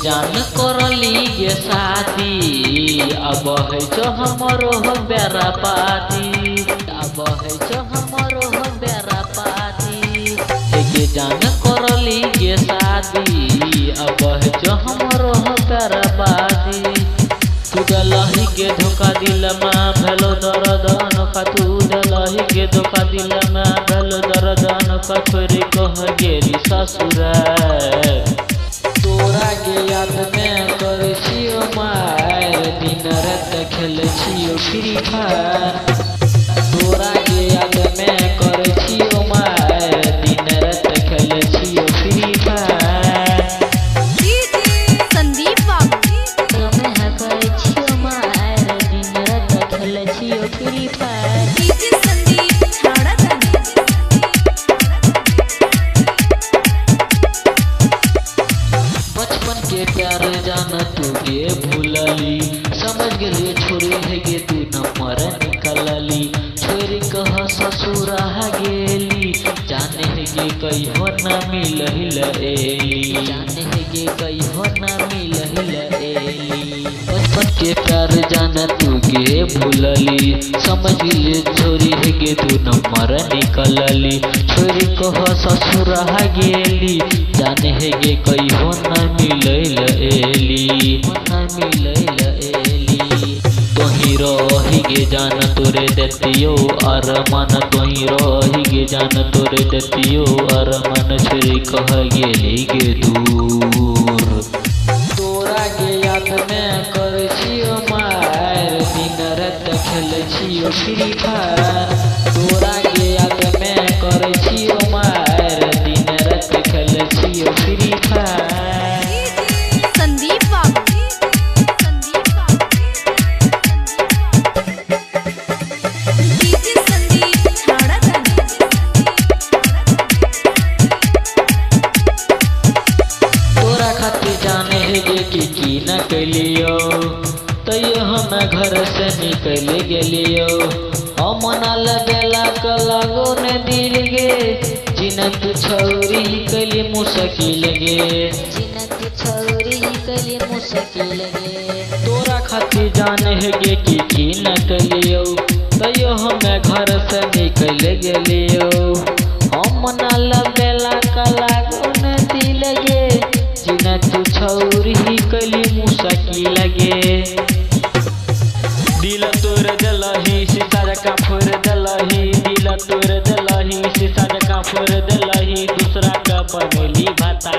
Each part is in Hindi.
जान करली गे शादी अब है जो हमरो हो बेरा पाती अब है जो हमरो हो बेरा पाती गे जान करली गे शादी अब है जो हमरो हो बेरा पाती तू दलही के धोखा दिल में भेलो दर्द अनोखा तू दलही के धोखा दिल में भेलो दर्द अनोखा छोरी कह गेली ससुराल तोरा के याद में करे छियो मार दिन रात खेले छियो फ्री फायर तोरा के याद में करे छियो मार दिन रात खेले छियो फ्री फायर संदीप बाबू हमें करे छियो मार दिन रात खेले छियो फ्री फायर संदीप छाड़ा बचपन के प्यार जाना तू गे भूलली समझ गेली छोरी है गे तू नंबर निकलली छोरी कह ससुर गेली जाने है गे कहियो न मिलहिल एली जाने है गे कहियो न मिलहिल एली बचपन के प्यार जाना तू गे भूलली समझ गेली छोरी है गे तू नंबर निकलली छोरी कह ससुर गेली जाने है गे कहियो न मिलैल एली न मिलैल एली तोही रही गे जान तोरे देतियो अरमान तोही रही गे जान तोरे देतियो अरमान छोरी कह गेली गे दूर तोरा के याद में कर छियो मार दिन रात खेल छियो फ्री फायर तोरा के याद में कर छियो मार दिन रात खेल छियो फ्री फायर संदीप बाबू संदीप छाड़ा तोरा खातिर जाने है गे की न कैलियो तैयो हम घर से निकल गेलियो मनाल बेला कलागो ने दिल गे जिनत छौरी कली मुश्किल गे जिनत छौरी कली मुश्किल गे तोरा खातिर जाने है गे की न कैलियो तैयो हम घर से निकल गेलियो मनाल बेला कलागो ने दिल गे जिनत छौरी कली मुश्किल गे दिल तोर दलही शीशा जका फोड़ दलही दिल तोर दलही शीशा जका फोड़ दलही दूसरा का बनेली भाता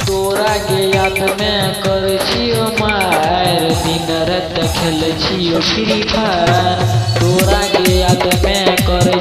तोरा के याद में कर छियो मार दिन रात खेल छियो फ्री फायर तोरा के याद में कर